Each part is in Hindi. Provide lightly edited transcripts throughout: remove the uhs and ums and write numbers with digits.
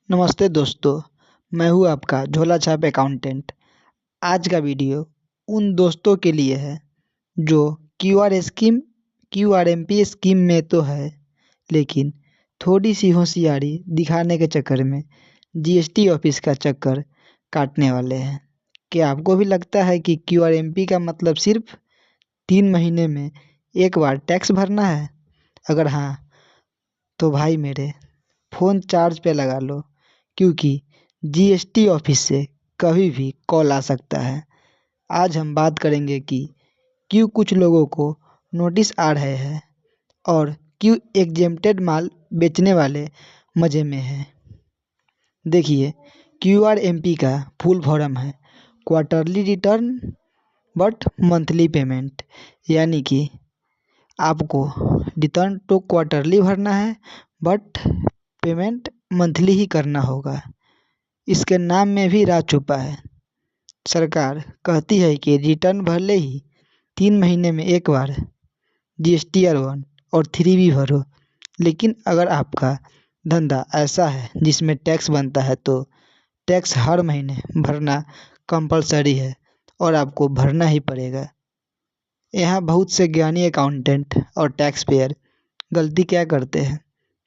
नमस्ते दोस्तों। मैं हूँ आपका झोला छाप अकाउंटेंट। आज का वीडियो उन दोस्तों के लिए है जो क्यूआरएमपी स्कीम में तो है, लेकिन थोड़ी सी होशियारी दिखाने के चक्कर में जीएसटी ऑफिस का चक्कर काटने वाले हैं। क्या आपको भी लगता है कि क्यूआरएमपी का मतलब सिर्फ 3 महीने में एक बार टैक्स भरना है? अगर हाँ, तो भाई मेरे फ़ोन चार्ज पे लगा लो, क्योंकि जीएसटी ऑफिस से कभी भी कॉल आ सकता है। आज हम बात करेंगे कि क्यों कुछ लोगों को नोटिस आ रहे हैं और क्यों एग्जेम्प्टेड माल बेचने वाले मज़े में हैं। देखिए, क्यूआरएमपी का फुल फॉर्म है quarterly return but monthly payment, यानी कि आपको रिटर्न तो क्वार्टरली भरना है बट पेमेंट मंथली ही करना होगा। इसके नाम में भी राज छुपा है। सरकार कहती है कि रिटर्न भले ही 3 महीने में एक बार जीएसटी-R1 और 3 भी भरो, लेकिन अगर आपका धंधा ऐसा है जिसमें टैक्स बनता है तो टैक्स हर महीने भरना कंपलसरी है और आपको भरना ही पड़ेगा। यहाँ बहुत से ज्ञानी अकाउंटेंट और टैक्स पेयर गलती क्या करते हैं,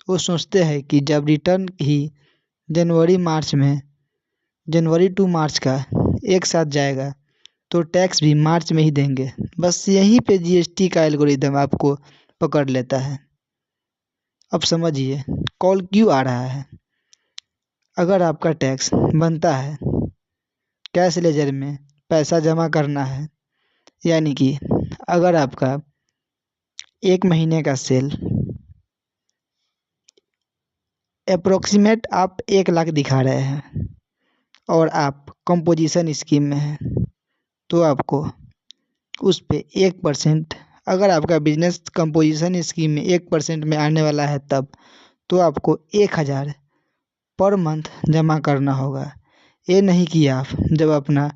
वो सोचते हैं कि जब रिटर्न ही जनवरी टू मार्च का एक साथ जाएगा तो टैक्स भी मार्च में ही देंगे। बस यहीं पे जीएसटी का एल्गोरिदम आपको पकड़ लेता है। अब समझिए कॉल क्यों आ रहा है। अगर आपका टैक्स बनता है, कैश लेजर में पैसा जमा करना है, यानी कि अगर आपका 1 महीने का सेल अप्रोक्सीमेट आप 1 लाख दिखा रहे हैं और आप कंपोजिशन स्कीम में हैं, तो आपको उस पे 1%, अगर आपका बिजनेस कंपोजिशन स्कीम में 1% में आने वाला है तब तो आपको 1,000 पर मंथ जमा करना होगा। ये नहीं कि आप जब अपना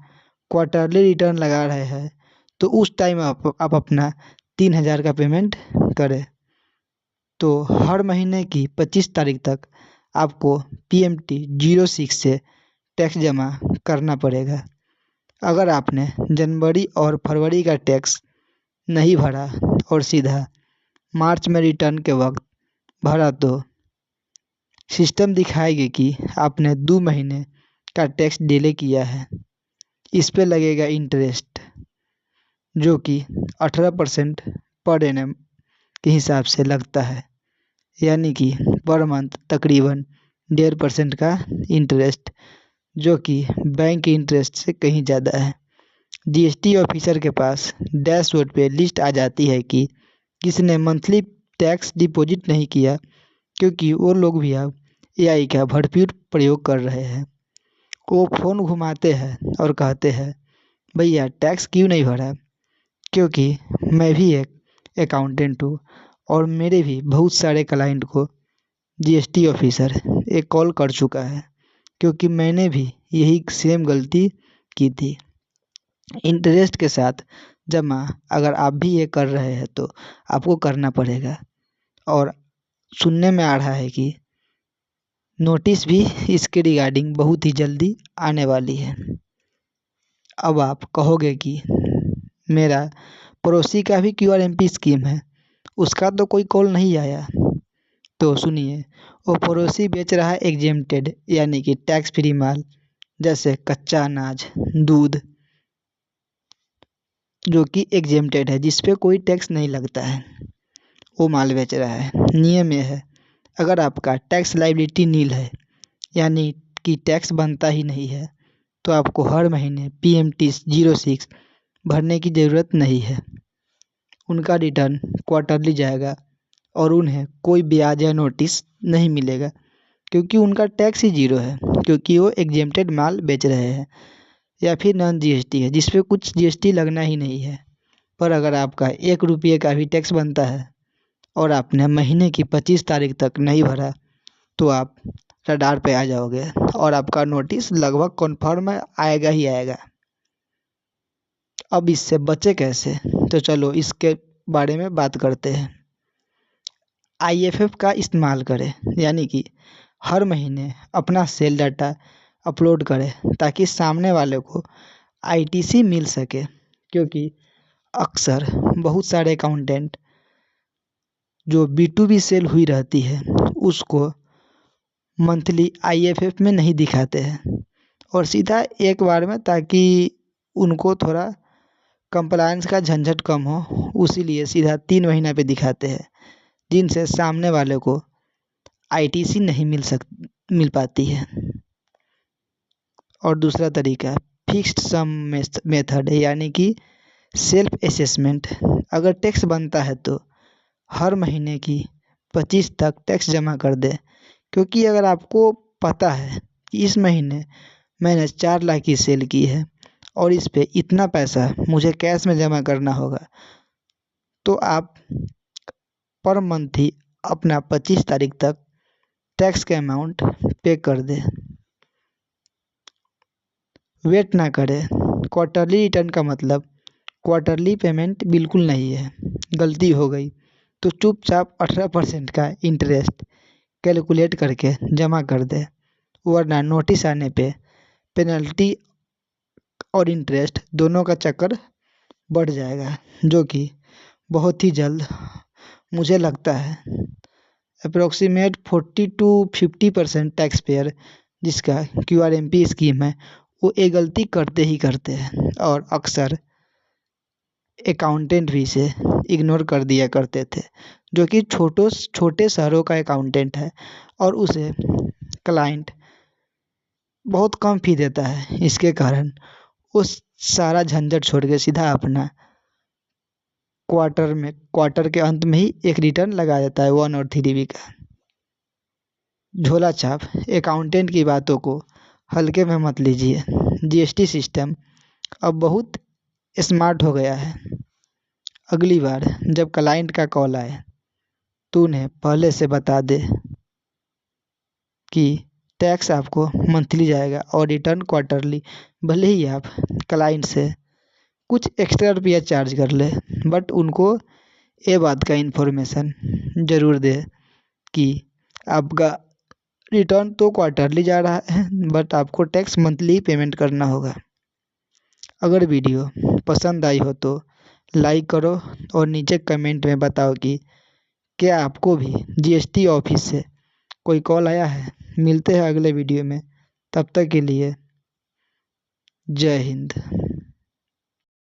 क्वार्टरली रिटर्न लगा रहे हैं तो उस टाइम आप अपना 3,000 का पेमेंट करें। तो हर महीने की 25 तारीख तक आपको PMT 06 से टैक्स जमा करना पड़ेगा। अगर आपने जनवरी और फरवरी का टैक्स नहीं भरा और सीधा मार्च में रिटर्न के वक्त भरा तो सिस्टम दिखाएगी कि आपने 2 महीने का टैक्स डिले किया है। इस पे लगेगा इंटरेस्ट, जो कि 18% पर एनम के हिसाब से लगता है, यानी कि पर मंथ तकरीबन 1.5% का इंटरेस्ट, जो कि बैंक के इंटरेस्ट से कहीं ज़्यादा है। जीएसटी ऑफिसर के पास डैशबोर्ड पे लिस्ट आ जाती है कि किसने मंथली टैक्स डिपॉजिट नहीं किया, क्योंकि वो लोग भी अब एआई का भरपूर प्रयोग कर रहे हैं। वो फ़ोन घुमाते हैं और कहते हैं, भैया टैक्स क्यों नहीं भरा? क्योंकि मैं भी एक अकाउंटेंट हूँ और मेरे भी बहुत सारे क्लाइंट को जीएसटी ऑफिसर एक कॉल कर चुका है, क्योंकि मैंने भी यही सेम गलती की थी। इंटरेस्ट के साथ जमा अगर आप भी ये कर रहे हैं तो आपको करना पड़ेगा। और सुनने में आ रहा है कि नोटिस भी इसके रिगार्डिंग बहुत ही जल्दी आने वाली है। अब आप कहोगे कि मेरा पड़ोसी का भी क्यूआरएमपी स्कीम है, उसका तो कोई कॉल नहीं आया। तो सुनिए, वो पड़ोसी बेच रहा है एग्जेम्प्टेड यानी कि टैक्स फ्री माल, जैसे कच्चा अनाज, दूध, जो कि एग्जेम्प्टेड है, जिस पे कोई टैक्स नहीं लगता है, वो माल बेच रहा है। नियम ये है, अगर आपका टैक्स लायबिलिटी नील है, यानी कि टैक्स बनता ही नहीं है, तो आपको हर महीने PMT 06 भरने की ज़रूरत नहीं है। उनका रिटर्न क्वार्टरली जाएगा और उन्हें कोई ब्याज या नोटिस नहीं मिलेगा, क्योंकि उनका टैक्स ही 0 है, क्योंकि वो एग्जेम्प्टेड माल बेच रहे हैं या फिर नॉन जीएसटी है, जिस पे कुछ जीएसटी लगना ही नहीं है। पर अगर आपका 1 रुपये का भी टैक्स बनता है और आपने महीने की 25 तारीख तक नहीं भरा तो आप रडार पे आ जाओगे और आपका नोटिस लगभग कन्फर्म आएगा ही आएगा। अब इससे बचे कैसे, तो चलो इसके बारे में बात करते हैं। IFF का इस्तेमाल करें, यानी कि हर महीने अपना सेल डाटा अपलोड करें ताकि सामने वाले को आईटीसी मिल सके, क्योंकि अक्सर बहुत सारे अकाउंटेंट जो B2B सेल हुई रहती है उसको मंथली आईएफएफ में नहीं दिखाते हैं और सीधा एक बार में, ताकि उनको थोड़ा कंप्लायंस का झंझट कम हो, उसीलिए सीधा 3 महीना पे दिखाते हैं, जिनसे सामने वाले को आईटीसी नहीं मिल पाती है। और दूसरा तरीका फिक्स्ड सम मेथड है, यानी कि सेल्फ असेसमेंट। अगर टैक्स बनता है तो हर महीने की 25 तक टैक्स जमा कर दे, क्योंकि अगर आपको पता है कि इस महीने मैंने 4 लाख की सेल की है और इस पे इतना पैसा मुझे कैश में जमा करना होगा, तो आप पर मंथ ही अपना 25 तारीख तक टैक्स का अमाउंट पे कर दे। वेट ना करें। क्वार्टरली रिटर्न का मतलब क्वार्टरली पेमेंट बिल्कुल नहीं है। गलती हो गई तो चुपचाप 18% का इंटरेस्ट कैलकुलेट करके जमा कर दे, वरना नोटिस आने पे पेनल्टी और इंटरेस्ट दोनों का चक्कर बढ़ जाएगा, जो कि बहुत ही जल्द, मुझे लगता है अप्रोक्सीमेट 40 to 50% टैक्स पेयर जिसका QRMP स्कीम है वो ये गलती करते ही करते हैं, और अक्सर अकाउंटेंट भी इसे इग्नोर कर दिया करते थे, जो कि छोटे शहरों का अकाउंटेंट है और उसे क्लाइंट बहुत कम फी देता है। इसके कारण उस सारा झंझट छोड़ के सीधा अपना क्वार्टर के अंत में ही एक रिटर्न लगा देता है 1 और 3B का। झोला छाप अकाउंटेंट की बातों को हल्के में मत लीजिए। जीएसटी सिस्टम अब बहुत स्मार्ट हो गया है। अगली बार जब क्लाइंट का कॉल आए तो उन्हें पहले से बता दे कि टैक्स आपको मंथली जाएगा और रिटर्न क्वार्टरली। भले ही आप क्लाइंट से कुछ एक्स्ट्रा रुपया चार्ज कर ले, बट उनको ये बात का इन्फॉर्मेशन ज़रूर दे कि आपका रिटर्न तो क्वार्टरली जा रहा है, बट आपको टैक्स मंथली पेमेंट करना होगा। अगर वीडियो पसंद आई हो तो लाइक करो और नीचे कमेंट में बताओ कि क्या आपको भी जीएसटी ऑफिस से कोई कॉल आया है। मिलते हैं अगले वीडियो में, तब तक के लिए जय हिंद।